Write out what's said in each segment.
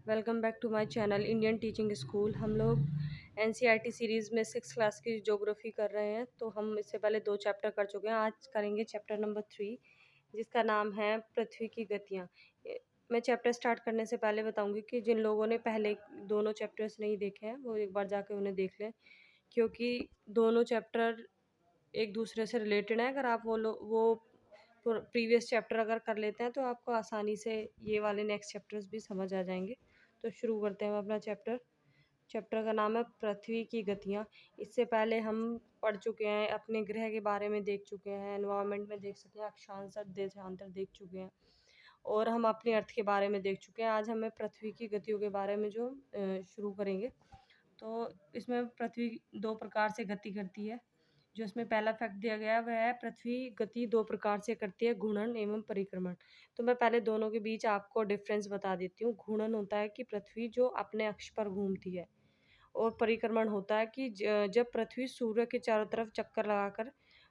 Welcome back to my channel Indian teaching school. हम लोग NCERT series में 6 class की ज्योग्राफी कर रहे हैं। तो हम इससे पहले 2 चैप्टर कर चुके हैं। आज करेंगे चैप्टर नंबर 3 जिसका नाम है पृथ्वी की गतियाँ। मैं चैप्टर स्टार्ट करने से पहले बताऊंगी कि जिन लोगों ने पहले दोनों चैप्टर्स नहीं देखे हैं वो एक बार जाके उन्हें देख लें, क्योंकि दोनों चैप्टर एक दूसरे से रिलेटेड है। अगर आप वो प्रीवियस चैप्टर अगर कर लेते हैं तो आपको आसानी से ये वाले नेक्स्ट चैप्टर्स भी समझ आ जाएंगे। तो शुरू करते हैं हम अपना चैप्टर। चैप्टर का नाम है पृथ्वी की गतियाँ। इससे पहले हम पढ़ चुके हैं, अपने ग्रह के बारे में देख चुके हैं, एनवायरनमेंट में देख सके, अक्षांश देशांतर देख चुके हैं और हम अपने अर्थ के बारे में देख चुके हैं। आज हमें पृथ्वी की गतियों के बारे में जो शुरू करेंगे। तो इसमें पृथ्वी 2 प्रकार से गति करती है। जो इसमें पहला फैक्ट दिया गया है वह है पृथ्वी गति 2 प्रकार से करती है, घूर्णन एवं परिक्रमण। तो मैं पहले दोनों के बीच आपको डिफरेंस बता देती हूँ। घूर्णन होता है कि पृथ्वी जो अपने अक्ष पर घूमती है, और परिक्रमण होता है कि जब पृथ्वी सूर्य के चारों तरफ चक्कर लगाकर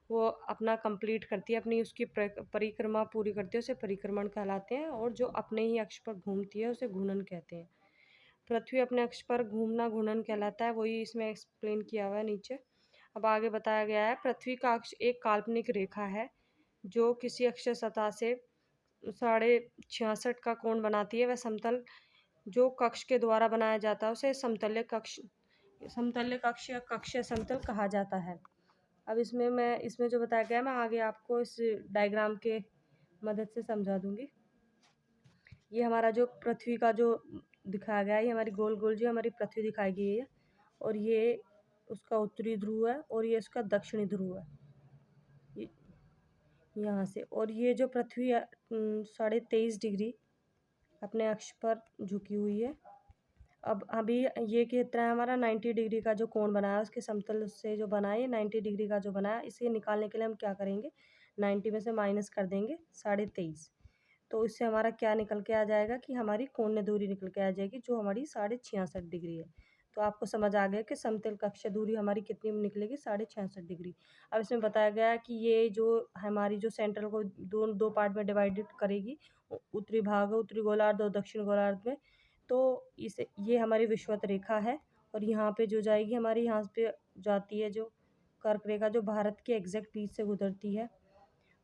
वो अपना कंप्लीट करती है, अपनी उसकी परिक्रमा पूरी करती है, उसे परिक्रमण कहलाते हैं। और जो अपने ही अक्ष पर घूमती है उसे घूर्णन कहते हैं। पृथ्वी अपने अक्ष पर घूमना घूर्णन कहलाता है, वही इसमें एक्सप्लेन किया हुआ है नीचे। अब आगे बताया गया है पृथ्वी का अक्ष एक काल्पनिक रेखा है जो किसी अक्षीय सतह से 66.5 का कोण बनाती है। वह समतल जो कक्ष के द्वारा बनाया जाता है उसे समतल्य कक्ष या कक्षीय समतल कहा जाता है। अब इसमें जो बताया गया है मैं आगे आपको इस डायग्राम के मदद से समझा दूंगी। ये हमारा जो पृथ्वी का जो दिखाया गया है, ये हमारी गोल गोल जो हमारी पृथ्वी दिखाई गई है, और ये उसका उत्तरी ध्रुव है और ये इसका दक्षिणी ध्रुव है यहाँ से। और ये जो पृथ्वी 23.5 डिग्री अपने अक्ष पर झुकी हुई है। अब अभी ये कितना है, हमारा 90 डिग्री का जो कोण बनाया उसके समतल से जो बनाया, ये 90 डिग्री का जो बनाया, इसे निकालने के लिए हम क्या करेंगे, 90 में से माइनस कर देंगे 23.5। तो इससे हमारा क्या निकल के आ जाएगा कि हमारी कोणीय दूरी निकल के आ जाएगी जो हमारी 66.5 डिग्री है। तो आपको समझ आ गया कि समतल कक्ष दूरी हमारी कितनी निकलेगी, 66.5 डिग्री। अब इसमें बताया गया है कि ये जो हमारी जो सेंट्रल को दो पार्ट में डिवाइडेड करेगी, उत्तरी भाग उत्तरी गोलार्ध और दक्षिण गोलार्ध में। तो ये हमारी विषुवत रेखा है, और यहाँ पे जो जाएगी हमारी, यहाँ पे जाती है जो कर्क रेखा जो भारत के एग्जैक्ट बीच से गुजरती है।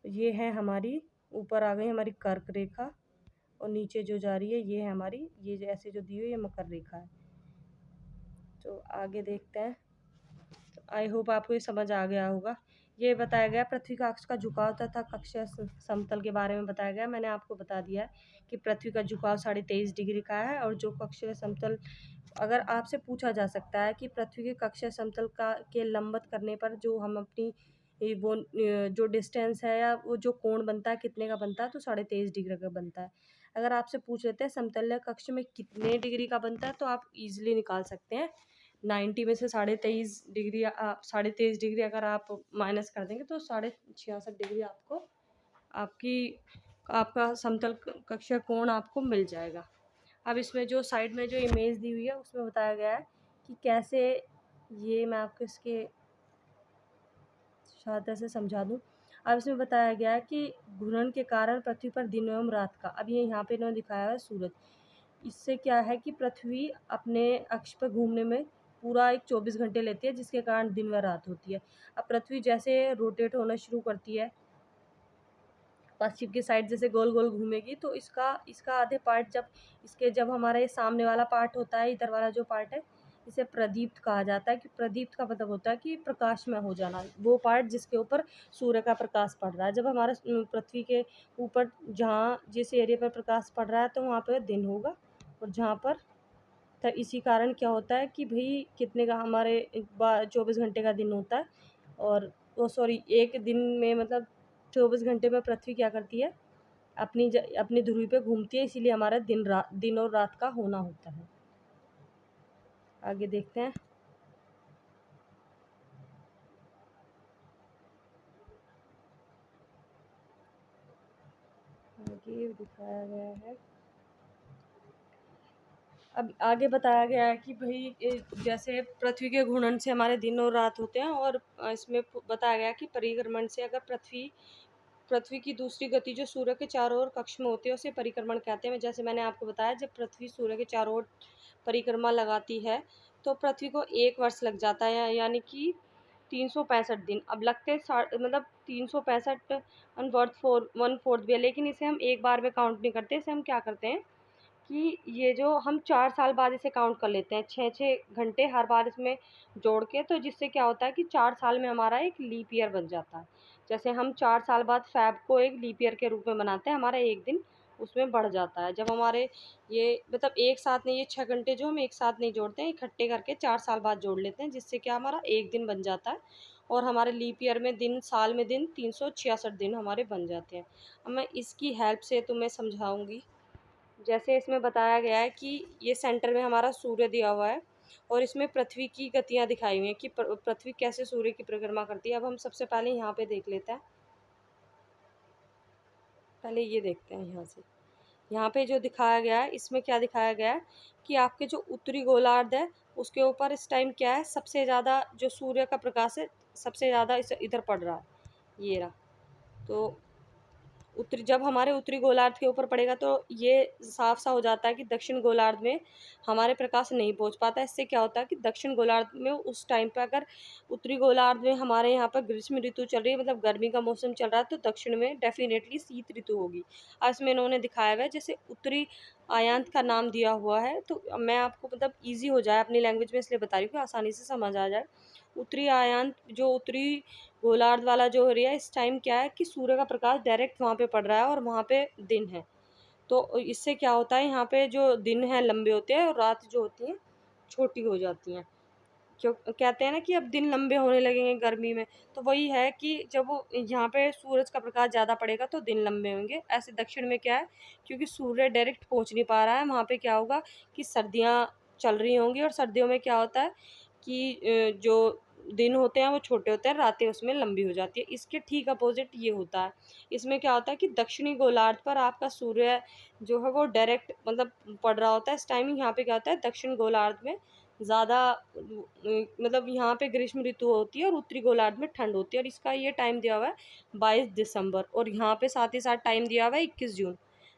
ये है हमारी, ऊपर आ गई हमारी कर्क रेखा, और नीचे जो जा रही है ये है हमारी, ये जो ऐसे जो दी हुई है, ये मकर रेखा है। तो आगे देखते हैं। तो आई होप आपको ये समझ आ गया होगा। ये बताया गया पृथ्वी का अक्ष का झुकाव तथा कक्षीय समतल के बारे में बताया गया। मैंने आपको बता दिया कि पृथ्वी का झुकाव 23.5 डिग्री का है, और जो कक्षीय समतल, अगर आपसे पूछा जा सकता है कि पृथ्वी के कक्षीय समतल के लंबवत करने पर जो हम अपनी वो जो डिस्टेंस है या वो जो कोण बनता है कितने का बनता है, तो 23.5 डिग्री का बनता है। अगर आपसे पूछ लेते हैं समतल कक्ष में कितने डिग्री का बनता है, तो आप इजीली निकाल सकते हैं। 90 में से 23.5 डिग्री, 23.5 डिग्री अगर आप माइनस कर देंगे तो 66.5 डिग्री आपका समतल कक्षीय कोण आपको मिल जाएगा। अब इसमें जो साइड में जो इमेज दी हुई है उसमें बताया गया है कि कैसे, ये मैं आपको इसके सहायता से समझा दूँ। अब इसमें बताया गया है कि घूर्णन के कारण पृथ्वी पर दिन एवं रात का, अब ये यहाँ पे इन्होंने दिखाया है सूरज, इससे क्या है कि पृथ्वी अपने अक्ष पर घूमने में पूरा एक 24 घंटे लेती है, जिसके कारण दिन व रात होती है। अब पृथ्वी जैसे रोटेट होना शुरू करती है पश्चिम की साइड, जैसे गोल गोल घूमेगी, तो इसका आधे पार्ट जब हमारा ये सामने वाला पार्ट होता है, इधर वाला जो पार्ट है, इसे प्रदीप्त कहा जाता है। कि प्रदीप्त का मतलब होता है कि प्रकाश में हो जाना, वो पार्ट जिसके ऊपर सूर्य का प्रकाश पड़ रहा है। जब हमारा पृथ्वी के ऊपर जहाँ जिस एरिया पर प्रकाश पड़ रहा है तो वहाँ पर दिन होगा, और जहाँ पर, तो इसी कारण क्या होता है कि भाई कितने का हमारे 24 घंटे का दिन होता है, और वो सॉरी एक दिन में मतलब 24 घंटे में पृथ्वी क्या करती है, अपनी ध्रुव पे घूमती है, इसीलिए हमारा दिन और रात का होना होता है। आगे देखते हैं। आगे दिखाया गया है, अब आगे बताया गया है कि भाई जैसे पृथ्वी के घूर्णन से हमारे दिन और रात होते हैं, और इसमें बताया गया कि परिक्रमण से अगर पृथ्वी पृथ्वी की दूसरी गति जो सूर्य के चारों ओर कक्ष में होती है उसे परिक्रमण कहते हैं। जैसे मैंने आपको बताया, जब पृथ्वी सूर्य के चारों ओर परिक्रमा लगाती है तो पृथ्वी को 1 वर्ष लग जाता है, यानी कि 365 दिन। अब लगते मतलब 365 वन फोर्थ भी है, लेकिन इसे हम एक बार में काउंट नहीं करते। इसे हम क्या करते हैं कि ये जो हम 4 साल बाद इसे काउंट कर लेते हैं, 6-6 घंटे हर बार इसमें जोड़ के, तो जिससे क्या होता है कि 4 साल में हमारा एक लीप ईयर बन जाता है। जैसे हम 4 साल बाद फ़ैब को एक लीप ईयर के रूप में मनाते हैं, हमारा 1 दिन उसमें बढ़ जाता है। जब हमारे ये मतलब एक साथ नहीं, ये 6 घंटे जो हम एक साथ नहीं जोड़ते हैं, इकट्ठे करके 4 साल बाद जोड़ लेते हैं, जिससे क्या हमारा 1 दिन बन जाता है और हमारे लीप ईयर में दिन, साल में दिन 366 दिन हमारे बन जाते हैं। अब मैं इसकी हेल्प से तुम्हें समझाऊँगी। जैसे इसमें बताया गया है कि ये सेंटर में हमारा सूर्य दिया हुआ है और इसमें पृथ्वी की गतियाँ दिखाई हुई हैं कि पृथ्वी कैसे सूर्य की परिक्रमा करती है। अब हम सबसे पहले यहाँ पे देख लेते हैं। पहले ये देखते हैं यहाँ से। यहाँ पे जो दिखाया गया है, इसमें क्या दिखाया गया है कि आपके जो उत्तरी गोलार्ध है उसके ऊपर इस टाइम क्या है, सबसे ज़्यादा जो सूर्य का प्रकाश है सबसे ज़्यादा इस इधर पड़ रहा है, ये रहा। तो उत्तरी, जब हमारे उत्तरी गोलार्ध के ऊपर पड़ेगा तो ये साफ सा हो जाता है कि दक्षिण गोलार्ध में हमारे प्रकाश नहीं पहुंच पाता। इससे क्या होता है कि दक्षिण गोलार्ध में उस टाइम पे, अगर उत्तरी गोलार्ध में हमारे यहाँ पर ग्रीष्म ऋतु चल रही है, मतलब गर्मी का मौसम चल रहा है, तो दक्षिण में डेफिनेटली शीत ऋतु होगी। और इसमें इन्होंने दिखाया हुआ है, जैसे उत्तरी आयांत का नाम दिया हुआ है, तो मैं आपको मतलब ईजी हो जाए अपनी लैंग्वेज में इसलिए बता रही हूँ कि आसानी से समझ आ जाए। उत्तरी आयांत, जो उत्तरी गोलार्ध वाला जो एरिया, इस टाइम क्या है कि सूर्य का प्रकाश डायरेक्ट वहाँ पे पड़ रहा है और वहाँ पे दिन है। तो इससे क्या होता है, यहाँ पे जो दिन है लंबे होते हैं और रात जो होती है छोटी हो जाती हैं। क्यों कहते हैं ना कि अब दिन लंबे होने लगेंगे गर्मी में, तो वही है कि जब वो यहाँ पे सूरज का प्रकाश ज़्यादा पड़ेगा तो दिन लंबे होंगे। ऐसे दक्षिण में क्या है, क्योंकि सूर्य डायरेक्ट पहुँच नहीं पा रहा है, वहाँ पे क्या होगा कि सर्दियाँ चल रही होंगी और सर्दियों में क्या होता है कि जो दिन होते हैं वो छोटे होते हैं, रातें उसमें लंबी हो जाती है। इसके ठीक अपोजिट ये होता है। इसमें क्या होता है कि दक्षिणी गोलार्ध पर आपका सूर्य जो है वो डायरेक्ट मतलब पड़ रहा होता है। इस टाइम यहाँ पे क्या होता है, दक्षिण गोलार्ध में ज़्यादा मतलब यहाँ पे ग्रीष्म ऋतु होती है और उत्तरी गोलार्ध में ठंड होती है, और इसका ये टाइम दिया हुआ है 22 दिसंबर, और यहाँ पे साथ ही साथ टाइम दिया हुआ है 21 जून।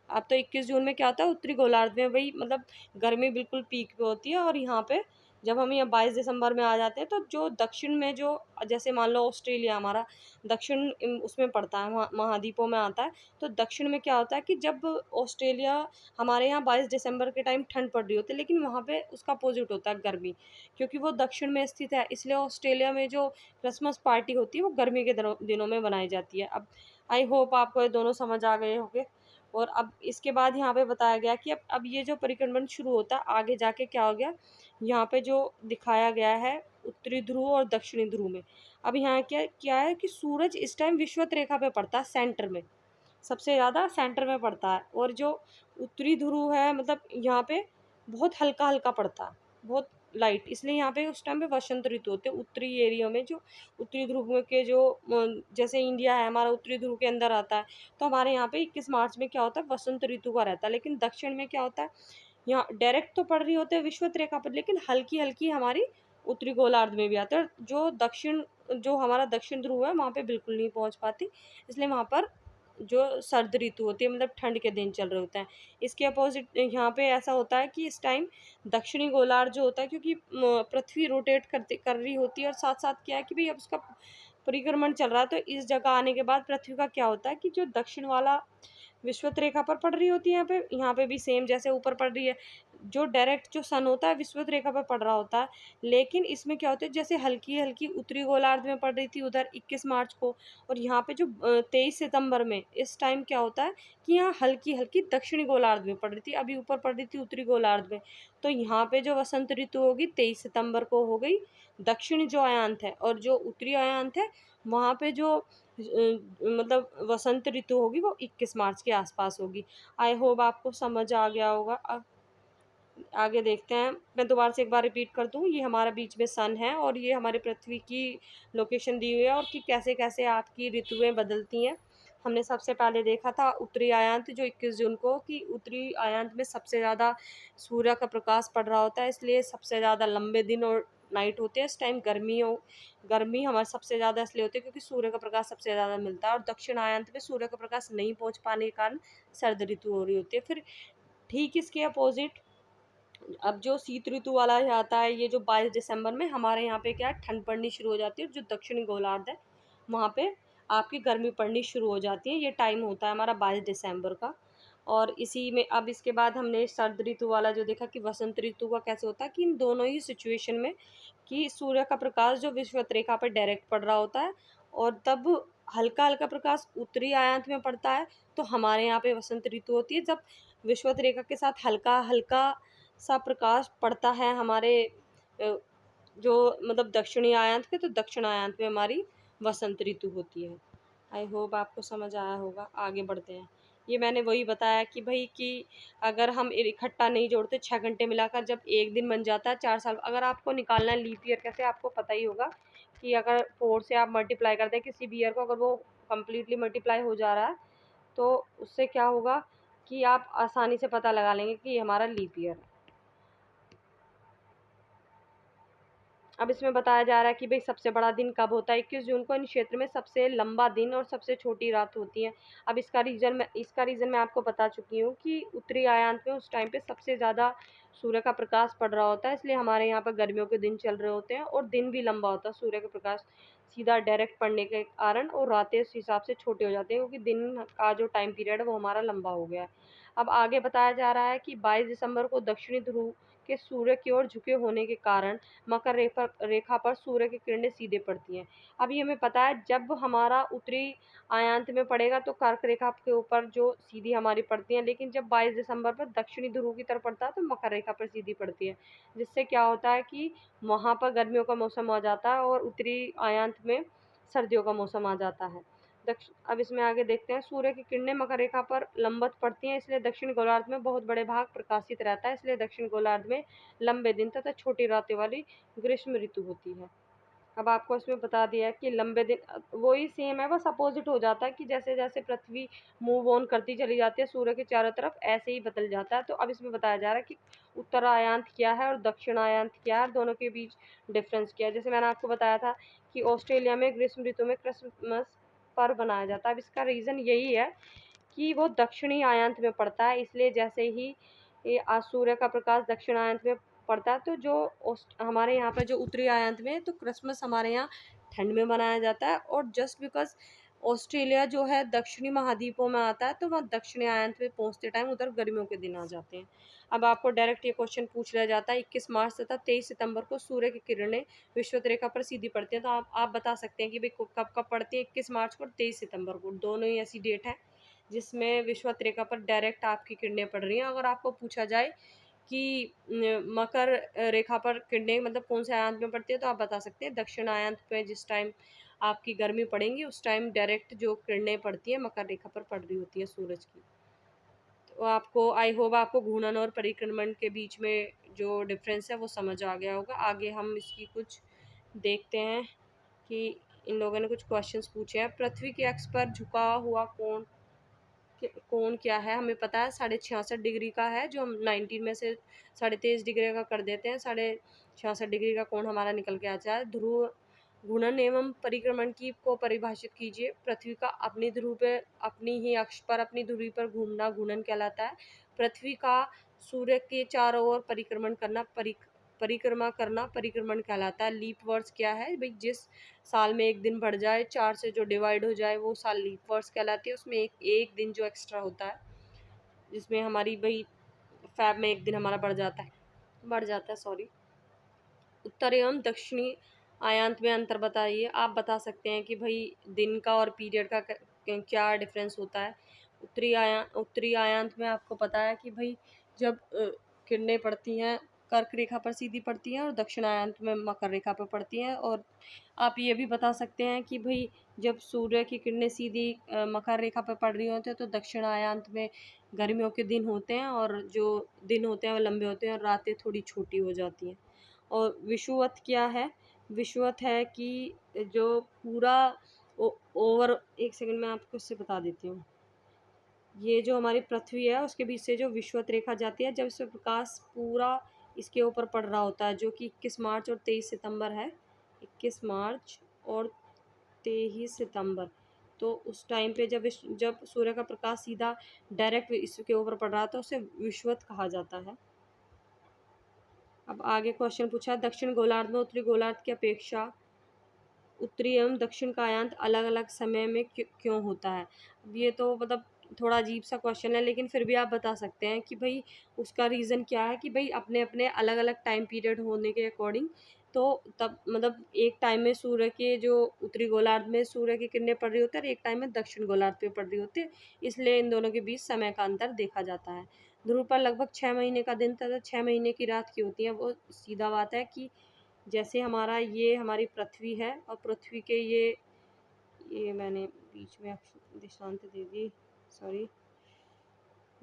अब तो 21 जून में क्या होता है, उत्तरी गोलार्ध में वही मतलब गर्मी बिल्कुल पीक पे होती है, और यहाँ पे जब हम यहाँ 22 दिसंबर में आ जाते हैं तो जो दक्षिण में जो, जैसे मान लो ऑस्ट्रेलिया हमारा दक्षिण उसमें पड़ता है, महाद्वीपों में आता है, तो दक्षिण में क्या होता है कि जब ऑस्ट्रेलिया, हमारे यहाँ 22 दिसंबर के टाइम ठंड पड़ रही होती है, लेकिन वहाँ पे उसका अपोजिट होता है गर्मी, क्योंकि वो दक्षिण में स्थित है। इसलिए ऑस्ट्रेलिया में जो क्रिसमस पार्टी होती है वो गर्मी के दिनों में बनाई जाती है। अब आई होप आपको ये दोनों समझ आ गए होंगे। और अब इसके बाद यहाँ पे बताया गया कि अब ये जो परिक्रमण शुरू होता है, आगे जाके क्या हो गया, यहाँ पे जो दिखाया गया है उत्तरी ध्रुव और दक्षिणी ध्रुव में। अब यहाँ क्या क्या है कि सूरज इस टाइम विषुवत रेखा पे पड़ता है, सेंटर में, सबसे ज़्यादा सेंटर में पड़ता है, और जो उत्तरी ध्रुव है मतलब यहाँ पे बहुत हल्का हल्का पड़ता है, बहुत लाइट, इसलिए यहाँ पे उस टाइम पे वसंत ऋतु होते हैं उत्तरी एरिया में। जो उत्तरी ध्रुव के जो जैसे इंडिया है हमारा उत्तरी ध्रुव के अंदर आता है, तो हमारे यहाँ पे 21 मार्च में क्या होता है, वसंत ऋतु का रहता है। लेकिन दक्षिण में क्या होता है, यहाँ डायरेक्ट तो पड़ रही होते हैं विषुवत रेखा पर, लेकिन हल्की हल्की हमारी उत्तरी गोलार्ध में भी आते हैं, और जो दक्षिण, जो हमारा दक्षिण ध्रुव है वहाँ पे बिल्कुल नहीं पहुँच पाती, इसलिए वहाँ पर जो सर्द ऋतु होती है मतलब ठंड के दिन चल रहे होते हैं। इसके अपोजिट यहाँ पे ऐसा होता है कि इस टाइम दक्षिणी गोलार्ध जो होता है, क्योंकि पृथ्वी रोटेट कर रही होती है, और साथ साथ क्या है कि भाई अब उसका परिक्रमण चल रहा है, तो इस जगह आने के बाद पृथ्वी का क्या होता है कि जो दक्षिण वाला विषुवत रेखा पर पड़ रही होती है, यहाँ पे भी सेम जैसे ऊपर पड़ रही है, जो डायरेक्ट जो सन होता है विषुवत रेखा पर पड़ रहा होता है। लेकिन इसमें क्या होता है, जैसे हल्की हल्की उत्तरी गोलार्ध में पड़ रही थी उधर 21 मार्च को, और यहाँ पे जो 23 सितंबर में इस टाइम क्या होता है कि यहाँ हल्की हल्की दक्षिणी गोलार्ध में पड़ रही थी, अभी ऊपर पड़ रही थी उत्तरी गोलार्ध में। तो यहाँ पे जो वसंत ऋतु होगी 23 सितंबर को हो गई दक्षिणी जो अयांत है, और जो उत्तरी अयांत है वहाँ पे जो मतलब वसंत ऋतु होगी वो 21 मार्च के आसपास होगी। आई होप आपको समझ आ गया होगा। अब आगे देखते हैं, मैं दोबारा से एक बार रिपीट कर दूं, ये हमारा बीच में सन है और ये हमारी पृथ्वी की लोकेशन दी हुई है, और कि कैसे कैसे आपकी ऋतुएं बदलती हैं हमने सबसे पहले देखा था उत्तरी आयांत जो 21 जून को, कि उत्तरी आयांत में सबसे ज़्यादा सूर्य का प्रकाश पड़ रहा होता है, इसलिए सबसे ज़्यादा लंबे दिन और नाइट होते हैं। इस टाइम गर्मी हमारे सबसे ज़्यादा इसलिए होती है क्योंकि सूर्य का प्रकाश सबसे ज़्यादा मिलता है, और दक्षिण आयांत में सूर्य का प्रकाश नहीं पहुँच पाने के कारण सर्द ऋतु हो रही होती है। फिर ठीक इसके अपोजिट अब जो शीत ऋतु वाला आता है, ये जो 22 दिसंबर में हमारे यहाँ पे क्या है, ठंड पड़नी शुरू हो जाती है। जो दक्षिणी गोलार्ध है वहाँ पे आपकी गर्मी पड़नी शुरू हो जाती है। ये टाइम होता है हमारा 22 दिसंबर का। और इसी में अब इसके बाद हमने सर्द ऋतु वाला जो देखा कि वसंत ऋतु का कैसे होता है, कि इन दोनों ही सिचुएशन में कि सूर्य का प्रकाश जो विषुवत रेखा पर डायरेक्ट पड़ रहा होता है, और तब हल्का हल्का प्रकाश उत्तरी आयांत में पड़ता है, तो हमारे यहाँ पे वसंत ऋतु होती है। जब विषुवत रेखा के साथ हल्का हल्का सा प्रकाश पड़ता है हमारे जो मतलब दक्षिणी आयांत के, तो दक्षिण आयांत में हमारी वसंत ऋतु होती है। आई होप आपको समझ आया होगा। आगे बढ़ते हैं। ये मैंने वही बताया कि भाई कि अगर हम इकट्ठा नहीं जोड़ते 6 घंटे मिलाकर जब एक दिन बन जाता है 4 साल, अगर आपको निकालना है लीप ईयर कैसे, आपको पता ही होगा कि अगर 4 से आप मल्टीप्लाई करते हैं किसी भी ईयर को, अगर वो कम्प्लीटली मल्टीप्लाई हो जा रहा है तो उससे क्या होगा कि आप आसानी से पता लगा लेंगे कि ये हमारा लीप ईयर है। अब इसमें बताया जा रहा है कि भाई सबसे बड़ा दिन कब होता है। 21 जून को इन क्षेत्र में सबसे लंबा दिन और सबसे छोटी रात होती है। अब इसका रीज़न मैं आपको बता चुकी हूँ कि उत्तरी आयांत में उस टाइम पे सबसे ज़्यादा सूर्य का प्रकाश पड़ रहा होता है, इसलिए हमारे यहाँ पर गर्मियों के दिन चल रहे होते हैं और दिन भी लंबा होता है। सूर्य का प्रकाश सीधा डायरेक्ट पड़ने के कारण और रातें उस हिसाब से छोटी हो जाती हैं क्योंकि दिन का जो टाइम पीरियड है वो हमारा लंबा हो गया है। अब आगे बताया जा रहा है कि 22 दिसंबर को दक्षिणी ध्रुव के सूर्य की ओर झुके होने के कारण मकर रेखा पर सूर्य की किरणें सीधे पड़ती हैं। अब ये हमें पता है जब हमारा उत्तरी आयांत में पड़ेगा तो कर्क रेखा के ऊपर जो सीधी हमारी पड़ती है, लेकिन जब 22 दिसंबर पर दक्षिणी ध्रुव की तरफ पड़ता है तो मकर रेखा पर सीधी पड़ती है, जिससे क्या होता है कि वहाँ पर गर्मियों का मौसम आ जाता है और उत्तरी आयांत में सर्दियों का मौसम आ जाता है। अब इसमें आगे देखते हैं। सूर्य की किरणें मकर रेखा पर लंबवत पड़ती हैं, इसलिए दक्षिण गोलार्ध में बहुत बड़े भाग प्रकाशित रहता है, इसलिए दक्षिण गोलार्ध में लंबे दिन तथा छोटी रातें वाली ग्रीष्म ऋतु होती है। अब आपको इसमें बता दिया है कि लंबे दिन वही सेम है, बस अपोजिट हो जाता है कि जैसे जैसे पृथ्वी मूव ऑन करती चली जाती है सूर्य के चारों तरफ, ऐसे ही बदल जाता है। तो अब इसमें बताया जा रहा है कि उत्तरायंत क्या है और दक्षिणायंत क्या है, दोनों के बीच डिफरेंस क्या है। जैसे मैंने आपको बताया था कि ऑस्ट्रेलिया में ग्रीष्म ऋतु में क्रिसमस पर्व मनाया जाता है। अब इसका रीज़न यही है कि वो दक्षिणी आयंत में पड़ता है, इसलिए जैसे ही ये सूर्य का प्रकाश दक्षिण आयंत में पड़ता है तो जो हमारे यहाँ पे जो उत्तरी आयंत में, तो क्रिसमस हमारे यहाँ ठंड में मनाया जाता है। और जस्ट बिकॉज ऑस्ट्रेलिया जो है दक्षिणी महाद्वीपों में आता है तो वहाँ दक्षिणी आयंत में पहुँचते टाइम उधर गर्मियों के दिन आ जाते हैं। अब आपको डायरेक्ट ये क्वेश्चन पूछ लिया जाता है 21 मार्च तथा 23 सितंबर को सूर्य की किरणें विषुवत रेखा पर सीधी पड़ती हैं, तो आप बता सकते हैं कि भाई कब कब पड़ती है। 21 मार्च को और 23 सितंबर को, दोनों ही ऐसी डेट है जिसमें विषुवत रेखा पर डायरेक्ट आपकी किरणें पड़ रही हैं। अगर आपको पूछा जाए कि मकर रेखा पर किरणें मतलब कौन से आयांत में पड़ती है, तो आप बता सकते हैं दक्षिण आयांत पे जिस टाइम आपकी गर्मी पड़ेंगी उस टाइम डायरेक्ट जो किरणें पड़ती है मकर रेखा पर पड़ रही होती है सूरज की। तो आपको आई होप आपको घूर्णन और परिक्रमण के बीच में जो डिफरेंस है वो समझ आ गया होगा। आगे हम इसकी कुछ देखते हैं कि इन लोगों ने कुछ क्वेश्चंस पूछे हैं। पृथ्वी के अक्ष पर झुका हुआ कोण क्या है, हमें पता है 66.5 डिग्री का है, जो हम 19 में से 23.5 डिग्री का कर देते हैं, 66.5 डिग्री का कोण हमारा निकल के आता है। ध्रुव घूर्णन एवं परिक्रमण की को परिभाषित कीजिए। पृथ्वी का अपनी ध्रुव पे अपनी ही अक्ष पर अपनी धुरी पर घूमना घूर्णन कहलाता है। पृथ्वी का सूर्य के चारों ओर परिक्रमा करना परिक्रमण कहलाता है। लीप वर्ष क्या है भाई, जिस साल में एक दिन बढ़ जाए, 4 से जो डिवाइड हो जाए वो साल लीप वर्ष कहलाती है। उसमें एक दिन जो एक्स्ट्रा होता है, जिसमें हमारी भाई फैब में एक दिन हमारा बढ़ जाता है सॉरी। उत्तर एवं दक्षिणी आयांत में अंतर बताइए। आप बता सकते हैं कि भाई दिन का और पीरियड का क्या डिफरेंस होता है। उत्तरी आयांत में आपको पता है कि भाई जब किरणें पड़ती हैं कर्क रेखा पर सीधी पड़ती हैं और दक्षिण आयांत में मकर रेखा पर पड़ती हैं। और आप ये भी बता सकते हैं कि भाई जब सूर्य की किरणें सीधी मकर रेखा पर पड़ रही होती है तो दक्षिण आयांत में गर्मियों के दिन होते हैं और जो दिन होते हैं वो लंबे होते हैं और रातें थोड़ी छोटी हो जाती हैं। और विषुवत क्या है, विषुवत है कि जो पूरा ओवर, एक सेकंड में आपको इससे बता देती हूँ। ये जो हमारी पृथ्वी है उसके बीच से जो विषुवत रेखा जाती है, जब इसमें प्रकाश पूरा इसके ऊपर पड़ रहा होता है, जो कि 21 मार्च और 23 सितंबर है, 21 मार्च और 23 सितंबर। तो उस टाइम पे जब सूर्य का प्रकाश सीधा डायरेक्ट इसके ऊपर पड़ रहा था, उसे विषुवत कहा जाता है। अब आगे क्वेश्चन पूछा, दक्षिण गोलार्ध में उत्तरी गोलार्ध की अपेक्षा उत्तरी एवं दक्षिण का अयांत अलग अलग समय में क्यों होता है। अब ये तो मतलब थोड़ा अजीब सा क्वेश्चन है, लेकिन फिर भी आप बता सकते हैं कि भाई उसका रीज़न क्या है, कि भाई अपने अपने अलग अलग टाइम पीरियड होने के अकॉर्डिंग, तो तब मतलब एक टाइम में सूर्य के जो उत्तरी गोलार्ध में सूर्य की किरणें पड़ रही होती है और एक टाइम में दक्षिण गोलार्ध पे पड़ रही होती है, इसलिए इन दोनों के बीच समय का अंतर देखा जाता है। ध्रुव पर लगभग 6 महीने का दिन तथा 6 महीने की रात की होती है। वो सीधा बात है कि जैसे हमारा ये हमारी पृथ्वी है और पृथ्वी के ये मैंने बीच में दृष्टांत दे दी, सॉरी,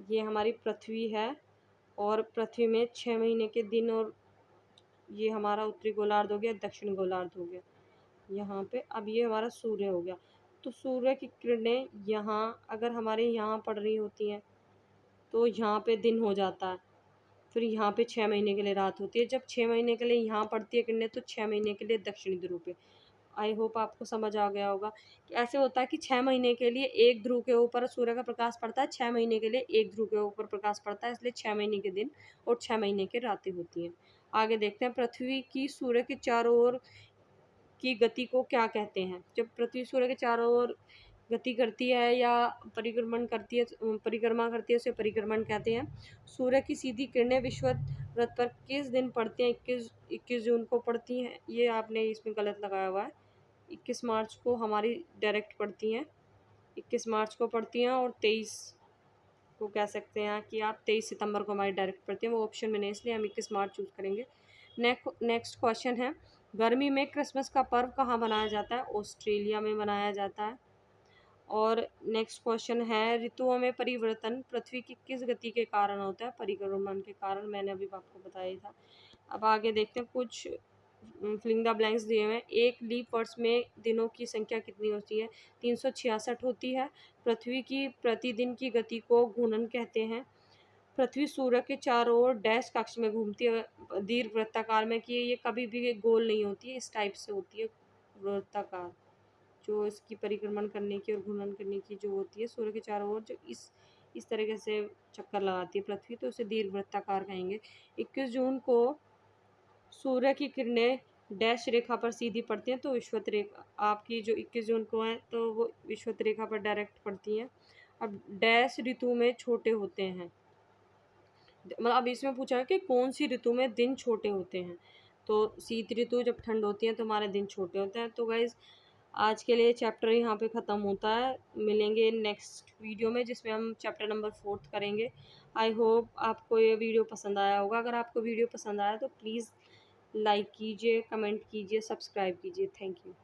ये हमारी पृथ्वी है और पृथ्वी में 6 महीने के दिन, और ये हमारा उत्तरी गोलार्ध हो गया, दक्षिण गोलार्ध हो गया यहाँ पे। अब ये हमारा सूर्य हो गया, तो सूर्य की किरणें यहाँ अगर हमारे यहाँ पड़ रही होती हैं तो यहाँ पे दिन हो जाता है, फिर यहाँ पे 6 महीने के लिए रात होती है। जब 6 महीने के लिए यहाँ पड़ती है किरणें, तो 6 महीने के लिए दक्षिणी ध्रुव पे। आई होप आपको समझ आ गया होगा कि ऐसे होता है कि 6 महीने के लिए एक ध्रुव के ऊपर सूर्य का प्रकाश पड़ता है, 6 महीने के लिए एक ध्रुव के ऊपर प्रकाश पड़ता है, इसलिए 6 महीने के दिन और 6 महीने की रातें होती हैं। आगे देखते हैं, पृथ्वी की सूर्य के चारों ओर की गति को क्या कहते हैं। जब पृथ्वी सूर्य के चारों ओर गति करती है या परिक्रमण करती है, परिक्रमा करती है, उसे परिक्रमण कहते हैं। सूर्य की सीधी किरणें विषुवत वृत्त पर किस दिन पड़ती हैं। 21 जून को पड़ती हैं, ये आपने इसमें गलत लगाया हुआ है। 21 मार्च को हमारी डायरेक्ट पड़ती हैं, 21 मार्च को पड़ती हैं, और 23 को कह सकते हैं कि आप 23 सितंबर को हमारी डायरेक्ट पड़ती हैं। वो ऑप्शन में नहीं, इसलिए हम 21 मार्च चूज़ करेंगे। नेक्स्ट क्वेश्चन है, गर्मी में क्रिसमस का पर्व कहाँ मनाया जाता है। ऑस्ट्रेलिया में मनाया जाता है। और नेक्स्ट क्वेश्चन है, ऋतुओं में परिवर्तन पृथ्वी की किस गति के कारण होता है। परिक्रमण के कारण, मैंने अभी आपको बताया था। अब आगे देखते हैं, कुछ फिलिंग द ब्लैंक्स दिए हुए हैं। एक लीप वर्ष में दिनों की संख्या कितनी होती है। 366 होती है। पृथ्वी की प्रतिदिन की गति को घूर्णन कहते हैं। पृथ्वी सूर्य के चारों ओर डैश कक्ष में घूमती है, दीर्घ वृत्ताकार में, कि ये कभी भी गोल नहीं होती है, इस टाइप से होती है वृत्ताकार, जो इसकी परिक्रमण करने की और घूर्णन करने की जो होती है सूर्य के चारों ओर, जो इस तरीके से चक्कर लगाती है पृथ्वी, तो उसे दीर्घ वृत्ताकार कहेंगे। 21 जून को सूर्य की किरणें डैश रेखा पर सीधी पड़ती हैं, तो विषुवत रेखा आपकी जो 21 जून को है, तो वो विषुवत रेखा पर डायरेक्ट पड़ती हैं। अब डैश ऋतु में छोटे होते हैं, मतलब अब इसमें पूछा है कि कौन सी ऋतु में दिन छोटे होते हैं। तो शीत ऋतु, जब ठंड होती है तो हमारे दिन छोटे होते हैं। तो गाइज आज के लिए चैप्टर यहाँ पे ख़त्म होता है। मिलेंगे नेक्स्ट वीडियो में, जिसमें हम चैप्टर नंबर 4 करेंगे। आई होप आपको ये वीडियो पसंद आया होगा। अगर आपको वीडियो पसंद आया तो प्लीज़ लाइक कीजिए, कमेंट कीजिए, सब्सक्राइब कीजिए। Thank you.